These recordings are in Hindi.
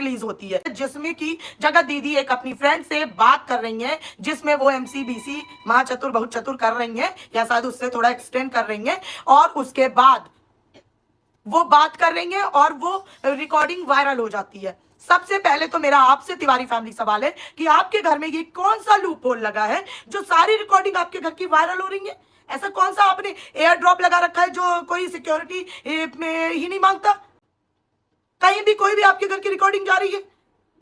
रिलीज होती है जिसमें कि जगत दीदी एक अपनी फ्रेंड से बात कर रही है, जिसमें वो MCBC महाचतुर बहुत चतुर कर रही है या शायद उससे थोड़ा एक्सटेंड कर रही है, और उसके बाद वो बात कर रही है और वो रिकॉर्डिंग वायरल हो जाती है। सबसे पहले तो मेरा आपसे तिवारी फैमिली सवाल है कि आपके घर में ये कौन सा लूप होल लगा है जो सारी रिकॉर्डिंग आपके घर की वायरल हो रही है? ऐसा कौन सा आपने एयर ड्रॉप लगा रखा है जो कोई सिक्योरिटी में ही नहीं मांगता? कहीं भी कोई भी आपके घर की रिकॉर्डिंग जा रही है,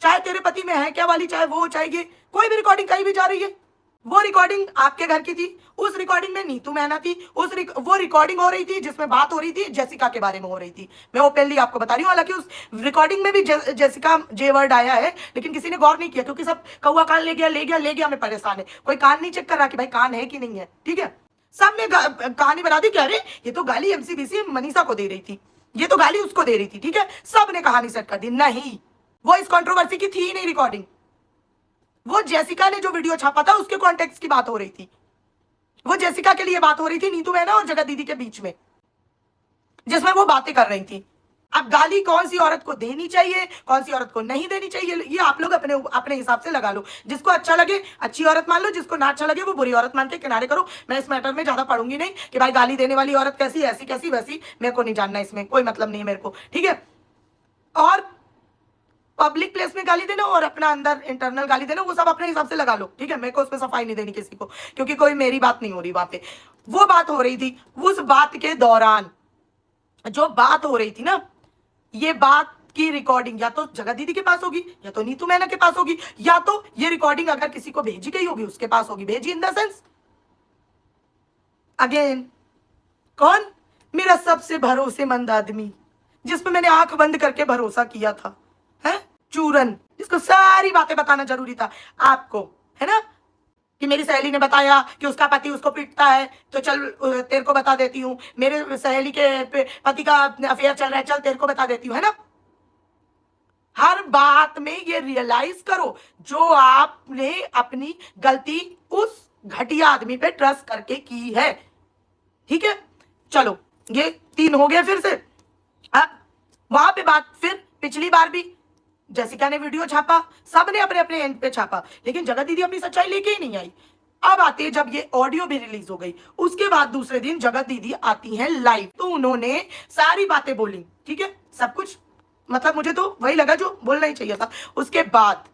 चाहे तेरे पति में है क्या वाली, चाहे वो, चाहे ये, कोई भी रिकॉर्डिंग कहीं भी जा रही है। वो रिकॉर्डिंग आपके घर की थी, उस रिकॉर्डिंग में नीतू मैना थी, वो रिकॉर्डिंग हो रही थी जिसमें बात हो रही थी जेसिका के बारे में हो रही थी। मैं ओपनली आपको बता रही हूँ, हालांकि उस रिकॉर्डिंग में भी जेसिका जे वर्ड आया है, लेकिन किसी ने गौर नहीं किया क्योंकि सब कौवा कान ले गया ले गया ले गया में परेशान है। कोई कान नहीं चेक कर रहा कि भाई कान है कि नहीं है, ठीक है। सबने कहानी बना दी कि अरे ये तो गाली MCBC मनीषा को दे रही थी, ये तो गाली उसको दे रही थी, ठीक है। सबने कहानी सेट कर दी। नहीं, वो इस कंट्रोवर्सी की थी ही नहीं रिकॉर्डिंग। वो जेसिका ने जो वीडियो छापा था उसके कॉन्टेक्स्ट की बात हो रही थी। वो जेसिका के लिए बात हो रही थी नीतू मैना और जगत दीदी के बीच में, जिसमें वो बातें कर रही थी। अब गाली कौन सी औरत को देनी चाहिए, कौन सी औरत को नहीं देनी चाहिए, ये आप लोग अपने हिसाब से लगा लो। जिसको अच्छा लगे अच्छी औरत मान लो, जिसको ना अच्छा लगे वो बुरी औरत मान के किनारे करो। मैं इस मैटर में ज्यादा पढ़ूंगी नहीं कि भाई गाली देने वाली औरत कैसी, ऐसी कैसी वैसी, मेरे को नहीं जानना, इसमें कोई मतलब नहीं है मेरे को, ठीक है। और पब्लिक प्लेस में गाली देना और अपना अंदर इंटरनल गाली देना, वो सब अपने हिसाब से लगा लो, ठीक है। मेरे को उसमें सफाई नहीं देनी किसी को, क्योंकि कोई मेरी बात नहीं हो रही वहां पे। वो बात हो रही थी, उस बात के दौरान जो बात हो रही थी ना, ये बात की रिकॉर्डिंग या तो जगत दीदी के पास होगी, या तो नीतू मैना के पास होगी, या तो ये रिकॉर्डिंग अगर किसी को भेजी गई होगी उसके पास होगी। भेजी इन द सेंस, अगेन, कौन? मेरा सबसे भरोसेमंद आदमी, जिसपे मैंने आंख बंद करके भरोसा किया था, है चूरन, जिसको सारी बातें बताना जरूरी था आपको, है ना, कि मेरी सहेली ने बताया कि उसका पति उसको पीटता है, तो चल तेरे को बता देती हूँ, मेरे सहेली के पति का अफेयर चल रहा है, चल तेरे को बता देती हूँ, है ना। हर बात में ये रियलाइज करो जो आपने अपनी गलती उस घटिया आदमी पे ट्रस्ट करके की है, ठीक है। चलो, ये 3 हो गया। फिर से वहां पे बात, फिर पिछली बार भी जेसिका ने वीडियो छापा, सबने अपने अपने एंड पे छापा, लेकिन जगत दीदी अपनी सच्चाई लेके ही नहीं आई। अब आती है जब ये ऑडियो भी रिलीज हो गई, उसके बाद दूसरे दिन जगत दीदी आती हैं लाइव, तो उन्होंने सारी बातें बोली, ठीक है, सब कुछ, मतलब मुझे तो वही लगा जो बोलना ही चाहिए था। उसके बाद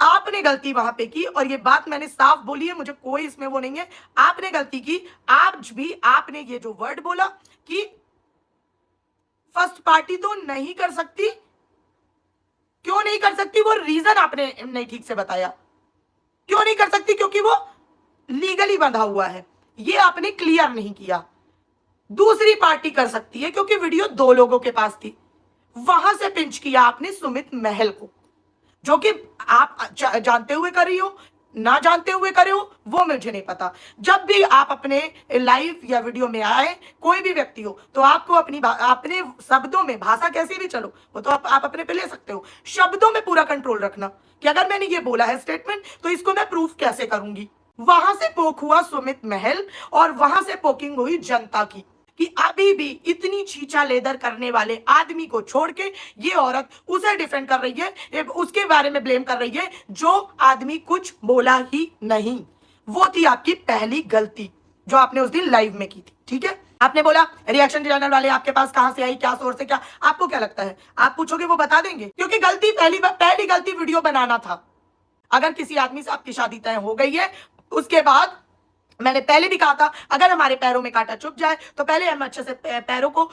आपने गलती वहां पे की, और ये बात मैंने साफ बोली है, मुझे कोई इसमें वो नहीं है, आपने गलती की। आज भी आपने ये जो वर्ड बोला कि फर्स्ट पार्टी तो नहीं कर सकती, क्यों नहीं कर सकती? वो रीजन आपने नहीं ठीक से बताया, क्यों नहीं कर सकती? क्योंकि वो लीगली बंधा हुआ है, ये आपने क्लियर नहीं किया। दूसरी पार्टी कर सकती है क्योंकि वीडियो 2 लोगों के पास थी, वहां से पिंच किया आपने सुमित महल को, जो कि आप जानते हुए कर रही हो, ना जानते हुए करे हो, वो मुझे नहीं पता। जब भी आप अपने लाइव या वीडियो में आए, कोई भी व्यक्ति हो, तो आपको अपने शब्दों में, भाषा कैसी भी चलो, वो तो आप अपने पे ले सकते हो, शब्दों में पूरा कंट्रोल रखना कि अगर मैंने ये बोला है स्टेटमेंट, तो इसको मैं प्रूफ कैसे करूंगी। वहां से पोक हुआ सुमित महल, और वहां से पोकिंग हुई जनता की, कि अभी भी इतनी चीचा लेदर करने वाले आदमी को छोड़ के ये औरत उसे डिफेंड कर रही है, उसके बारे में ब्लेम कर रही है, जो आदमी कुछ बोला ही नहीं। वो थी आपकी पहली गलती जो आपने उस दिन लाइव में की थी, ठीक है। आपने बोला रिएक्शन चैनल वाले आपके पास कहां से आई, क्या सोर्स से, क्या आपको क्या लगता है? आप पूछोगे वो बता देंगे, क्योंकि गलती पहली गलती वीडियो बनाना था। अगर किसी आदमी से आपकी शादी तय हो गई है, उसके बाद मैंने पहले भी कहा था, अगर हमारे पैरों में कांटा चुभ जाए तो पहले हम अच्छे से पैरों को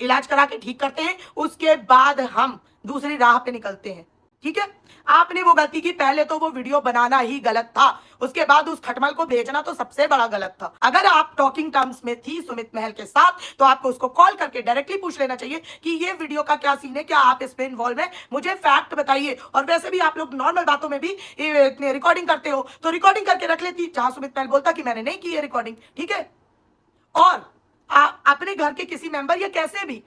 इलाज करा के ठीक करते हैं, उसके बाद हम दूसरी राह पे निकलते हैं, ठीक है। आपने वो गलती की, पहले तो वो वीडियो बनाना ही गलत था, उसके बाद उस खटमल को भेजना तो सबसे बड़ा गलत था। अगर आप टॉकिंग टर्म्स में थी सुमित महल के साथ, तो आपको उसको कॉल करके डायरेक्टली पूछ लेना चाहिए कि ये वीडियो का क्या सीन है, क्या आप इसमें इन्वॉल्व है, मुझे फैक्ट बताइए। और वैसे भी आप लोग नॉर्मल बातों में भी रिकॉर्डिंग करते हो, तो रिकॉर्डिंग करके रख लेती, जहां सुमित महल बोलता कि मैंने नहीं की है रिकॉर्डिंग, ठीक है। और अपने घर के किसी मेंबर या कैसे भी,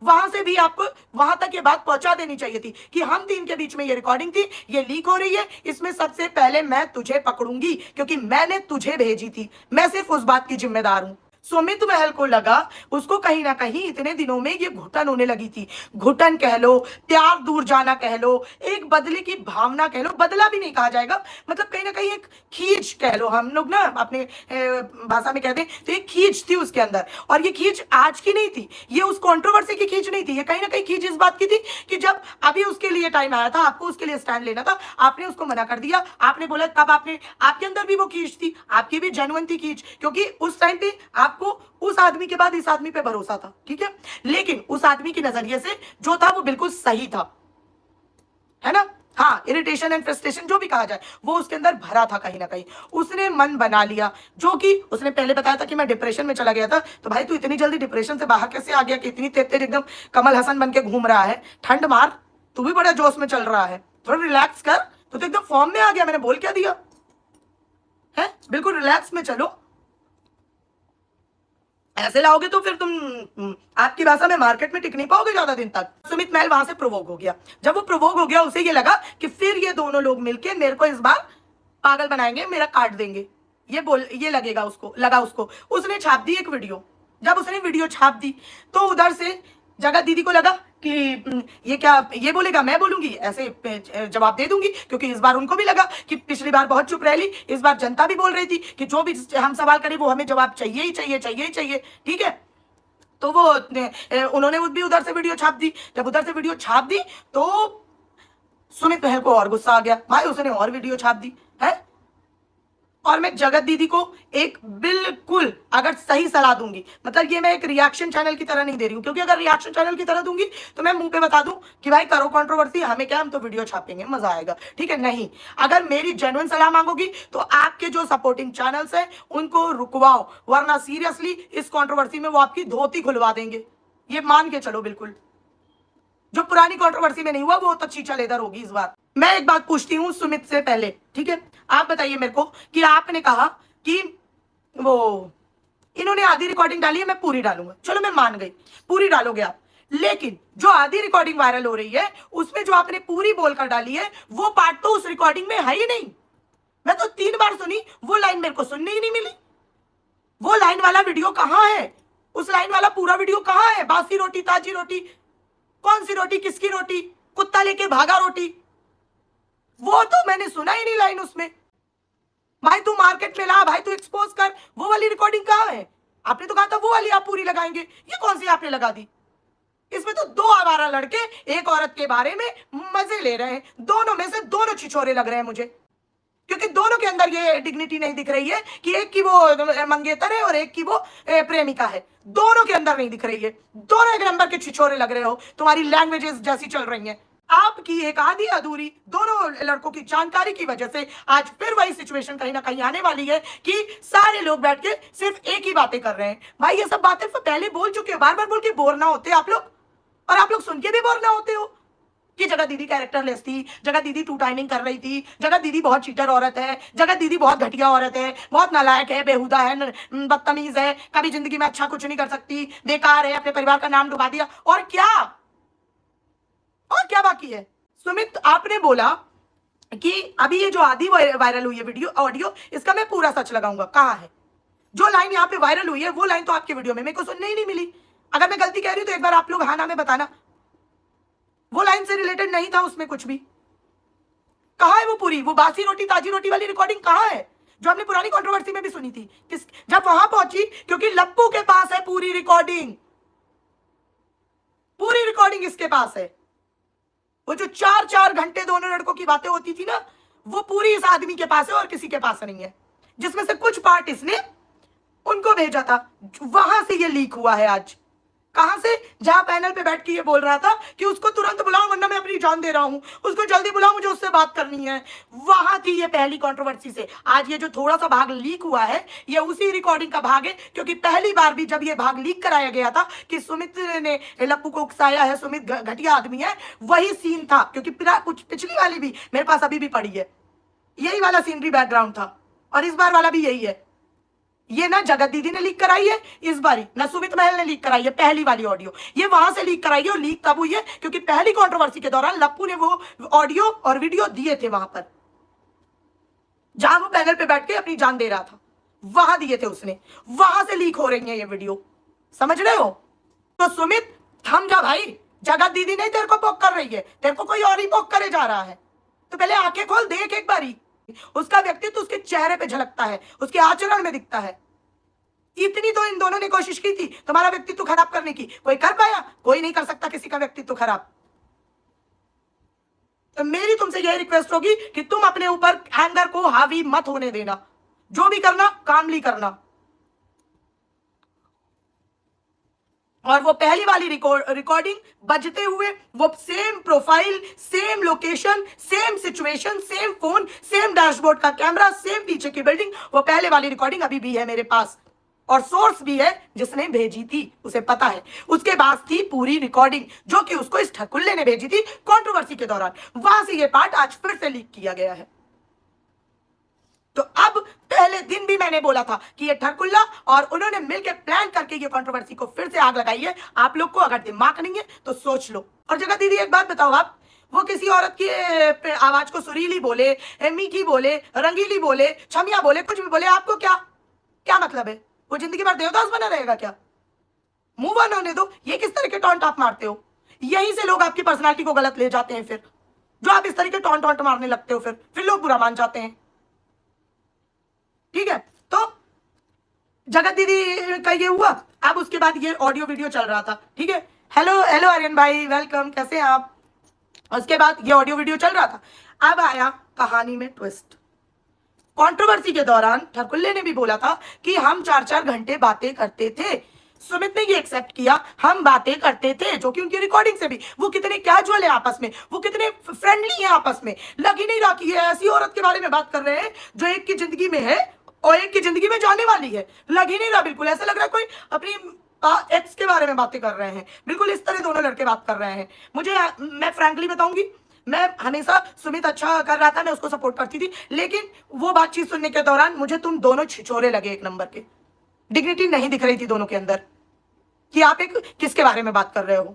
वहां से भी आपको वहां तक ये बात पहुंचा देनी चाहिए थी कि हम 3 के बीच में ये रिकॉर्डिंग थी, ये लीक हो रही है, इसमें सबसे पहले मैं तुझे पकड़ूंगी क्योंकि मैंने तुझे भेजी थी, मैं सिर्फ उस बात की जिम्मेदार हूं। सुमित महल को लगा उसको कहीं ना कहीं इतने दिनों में ये घुटन होने लगी थी। घुटन कह लो, प्यार दूर जाना कह लो, एक बदले की भावना कह लो, बदला भी नहीं कहा जाएगा, मतलब कहीं ना कहीं एक खींच कह लो, हम लोग ना अपने भाषा में कहते हैं, तो एक खींच थी उसके अंदर। और ये खींच आज की नहीं थी, ये उस कंट्रोवर्सी की खींच नहीं थी, ये कहीं ना कहीं खींच इस बात की थी कि जब अभी उसके लिए टाइम आया था, आपको उसके लिए स्टैंड लेना था, आपने उसको मना कर दिया, आपने बोला, तब आपने, आपके अंदर भी वो खींच थी, आपकी भी जेन्युइन थी खींच, क्योंकि उस टाइम पे आपको उस आदमी के बाद इस आदमी पे भरोसा था, ठीक है, लेकिन उस आदमी की नजरिए से जो था वो बिल्कुल सही था, है ना। हाँ, इरिटेशन एंड फ्रस्ट्रेशन जो भी कहा जाए वो उसके अंदर भरा था कहीं ना कहीं, उसने मन बना लिया, जो कि उसने पहले बताया था कि मैं डिप्रेशन में चला गया था। तो भाई तू इतनी जल्दी डिप्रेशन से बाहर कैसे आ गया कि इतनी तेज तेज एकदम कमल हसन बन के घूम रहा है? ठंड मार, तू भी बड़ा जोश में चल रहा है, थोड़ा रिलैक्स कर, तू तो एकदम फॉर्म में आ गया। मैंने बोल क्या दिया है? बिल्कुल रिलैक्स में चलो, ऐसे लाओगे तो फिर तुम आपकी भाषा में मार्केट में टिक नहीं पाओगे ज्यादा दिन तक। सुमित महल वहां से प्रोवोक हो गया। जब वो प्रोवोक हो गया, उसे ये लगा कि फिर ये दोनों लोग मिलके मेरे को इस बार पागल बनाएंगे, मेरा काट देंगे, ये लगेगा उसको, लगा उसको। उसने छाप दी एक वीडियो। जब उसने वीडियो छाप दी तो उधर से जगत दीदी को लगा कि ये क्या, ये बोलेगा मैं बोलूंगी, ऐसे जवाब दे दूंगी, क्योंकि इस बार उनको भी लगा कि पिछली बार बहुत चुप रह ली, इस बार जनता भी बोल रही थी कि जो भी हम सवाल करें वो हमें जवाब चाहिए ही चाहिए, चाहिए ही चाहिए, ठीक है। तो वो उन्होंने भी उधर से वीडियो छाप दी। जब उधर से वीडियो छाप दी तो सुमित महल को और गुस्सा आ गया, भाई उसने और वीडियो छाप दी है। और मैं जगत दीदी को एक बिल्कुल अगर सही सलाह दूंगी, मतलब ये मैं एक रिएक्शन चैनल की तरह नहीं दे रही हूं, क्योंकि अगर रिएक्शन चैनल की तरह दूंगी तो मैं मुंह पे बता दूं कि भाई करो कंट्रोवर्सी, हमें क्या, हम तो वीडियो छापेंगे, मजा आएगा, ठीक है। नहीं, अगर मेरी जेन्युइन सलाह मांगोगी तो आपके जो सपोर्टिंग चैनल्स है उनको रुकवाओ, वरना सीरियसली इस कंट्रोवर्सी में वो आपकी धोती खुलवा देंगे, ये मान के चलो। बिल्कुल जो पुरानी कंट्रोवर्सी में नहीं हुआ वो तो चीचा लेदर होगी इस बार। मैं एक बात पूछती हूँ सुमित से पहले, ठीक है, आप बताइए मेरे को कि आपने कहा कि वो इन्होंने आधी रिकॉर्डिंग डाली है, मैं पूरी डालूंगा, चलो मैं मान गई, पूरी डालोगे आप, लेकिन जो आधी रिकॉर्डिंग वायरल हो रही है उसमें जो आपने पूरी बोलकर डाली है वो पार्ट तो उस रिकॉर्डिंग में है ही नहीं। मैं तो 3 बार सुनी, वो लाइन मेरे को सुनने ही नहीं मिली। वो लाइन वाला वीडियो कहाँ है? उस लाइन वाला पूरा वीडियो कहाँ है? बासी रोटी ताजी रोटी, कौन सी रोटी, किसकी रोटी, कुत्ता लेके भागा रोटी, वो तो मैंने सुना ही नहीं लाइन उसमें। भाई तू मार्केट में ला, भाई तू एक्सपोज कर, वो वाली रिकॉर्डिंग कहाँ है? आपने तो कहा था वो वाली आप पूरी लगाएंगे, ये कौन सी आपने लगा दी? इसमें तो 2 आवारा लड़के एक औरत के बारे में मजे ले रहे हैं, दोनों में से दोनों छिछोरे लग रहे हैं मुझे, क्योंकि दोनों के अंदर ये डिग्निटी नहीं दिख रही है कि एक की वो मंगेतर है और एक की वो प्रेमिका है, दोनों के अंदर नहीं दिख रही है, दोनों एक नंबर के छिछोरे लग रहे हो, तुम्हारी लैंग्वेजेस जैसी चल रही हैं। आपकी एक आधी अधूरी दोनों लड़कों की जानकारी की वजह से आज फिर वही सिचुएशन कहीं ना कहीं आने वाली है कि सारे लोग बैठ के सिर्फ एक ही बातें कर रहे हैं। भाई ये सब बातें तो पहले बोल चुके हो, बार बार बोल के बोर ना होते आप लोग, और आप लोग सुन के भी बोर ना होते हो कि जगत दीदी कैरेक्टरलेस थी, जगत दीदी 2 टाइमिंग कर रही थी, जगत दीदी बहुत चीटर औरत है, जगत दीदी बहुत घटिया औरत है, बहुत नालायक है, बेहुदा है, बदतमीज है, कभी जिंदगी में अच्छा कुछ नहीं कर सकती, बेकार है, अपने परिवार का नाम डुबा दिया, और क्या बाकी है? सुमित, आपने बोला कि अभी ये जो आधी वायरल हुई है वीडियो ऑडियो, इसका मैं पूरा सच लगाऊंगा, कहाँ है? जो लाइन यहाँ पे वायरल हुई है वो लाइन तो आपके वीडियो में मेरे को सुनने ही नहीं मिली। अगर मैं गलती कह रही हूं तो एक बार आप लोग हाँ ना में बताना, वो लाइन से रिलेटेड नहीं था उसमें कुछ भी। कहाँ है वो पूरी, वो बासी रोटी ताजी रोटी वाली रिकॉर्डिंग कहाँ है जो हमने पुरानी कंट्रोवर्सी में भी सुनी थी? जब वहां पहुंची, क्योंकि लप्पू के पास है पूरी रिकॉर्डिंग, पूरी रिकॉर्डिंग इसके पास है। वो जो 4-4 घंटे दोनों लड़कों की बातें होती थी ना, वो पूरी इस आदमी के पास है और किसी के पास नहीं है, जिसमें से कुछ पार्ट इसने उनको भेजा था, वहां से ये लीक हुआ है आज। कहां से? जहां पैनल पे बैठ के ये बोल रहा था कि उसको तुरंत बुलाओ वरना मैं अपनी जान दे रहा हूं, उसको जल्दी बुलाओ, मुझे उससे बात करनी है। वहां थी ये पहली कंट्रोवर्सी से। आज ये जो थोड़ा सा भाग लीक हुआ है ये उसी रिकॉर्डिंग का भाग है, क्योंकि पहली बार भी जब ये भाग लीक कराया गया था कि सुमित ने लप्पू को उकसाया है, सुमित घटिया आदमी है, वही सीन था। क्योंकि कुछ पिछली वाली भी मेरे पास अभी भी पड़ी है, यही वाला सीनरी बैकग्राउंड था, और इस बार वाला भी यही है। ये ना जगत दीदी ने लीक कराई है इस बारी, ना सुमित महल ने लीक कराई है पहली वाली ऑडियो, ये वहां से लीक कराई है। और लीक तब हुई है क्योंकि पहली कंट्रोवर्सी के दौरान लप्पू ने वो ऑडियो और वीडियो दिए थे वहां पर, जहां वो पैनल पे बैठ के अपनी जान दे रहा था। वहां दिए थे उसने, वहां से लीक हो रही है ये वीडियो, समझ रहे हो? तो सुमित थम जा भाई, जगत दीदी नहीं तेरे को पोक कर रही है, तेरे को कोई और ही पोक करे जा रहा है। तो पहले आंखें खोल, देख एक बारी, उसका व्यक्तित्व उसके चेहरे पे झलकता है, उसके आचरण में दिखता है। इतनी तो इन दोनों ने कोशिश की थी तुम्हारा व्यक्तित्व खराब करने की, कोई कर पाया? कोई नहीं कर सकता किसी का व्यक्तित्व खराब। तो मेरी तुमसे यही रिक्वेस्ट होगी कि तुम अपने ऊपर एंगर को हावी मत होने देना, जो भी करना कामली करना। और वो पहली वाली रिकॉर्डिंग बजते हुए, वो same profile, same location, same situation, same phone, same dashboard का कैमरा, सेम पीछे की बिल्डिंग, वो पहले वाली रिकॉर्डिंग अभी भी है मेरे पास, और सोर्स भी है जिसने भेजी थी, उसे पता है। उसके बाद थी पूरी रिकॉर्डिंग जो कि उसको इस ठकुल्ले ने भेजी थी कंट्रोवर्सी के दौरान, वहां से ये पार्ट आज फिर से लीक किया गया है। तो अब पहले दिन भी मैंने बोला था कि ये ठरकुल्ला और उन्होंने मिलकर प्लान करके ये कंट्रोवर्सी को फिर से आग लगाई है। आप लोग को अगर दिमाग नहीं है तो सोच लो। और जगत दीदी एक बात बताओ, आप वो किसी औरत की आवाज को सुरीली बोले, मीठी बोले, रंगीली बोले, छमिया बोले, कुछ भी बोले, आपको क्या क्या मतलब है? वो जिंदगी भर देवदास बना रहेगा क्या? मूव ऑन होने दो। ये किस तरह के टॉन्ट आप मारते हो? यहीं से लोग आपकी पर्सनालिटी को गलत ले जाते हैं। फिर जो आप इस तरह के टॉन्ट मारने लगते हो, फिर लोग बुरा मान जाते हैं। ठीक है, तो जगत दीदी का ये हुआ। अब उसके बाद ये ऑडियो वीडियो चल रहा था, ठीक है। हेलो हेलो आर्यन भाई, वेलकम, कैसे हैं आप? उसके बाद ये ऑडियो वीडियो चल रहा था। अब आया कहानी में ट्विस्ट। कंट्रोवर्सी के दौरान ठरकुल्ले ने भी बोला था कि हम 4-4 घंटे बातें करते थे। सुमित ने ये एक्सेप्ट किया, हम बातें करते थे, जो कि उनकी रिकॉर्डिंग से भी, वो कितने कैजुअल है आपस में, वो कितने फ्रेंडली हैं आपस में। लग ही नहीं रहा कि ये ऐसी औरत के बारे में बात कर रहे हैं जो एक की जिंदगी में है और एक की जिंदगी में जाने वाली है। लग ही नहीं रहा, बिल्कुल ऐसा लग रहा है कोई अपनी एक्स के बारे में बातें कर रहे हैं। बिल्कुल इस तरह दोनों लड़के बात कर रहे हैं। मैं फ्रैंकली बताऊंगी, मैं हमेशा सुमित अच्छा कर रहा था, मैं उसको सपोर्ट करती थी, लेकिन वो बातचीत सुनने के दौरान मुझे तुम दोनों छिछोरे लगे एक नंबर के। डिग्निटी नहीं दिख रही थी दोनों के अंदर कि आप एक किसके बारे में बात कर रहे हो।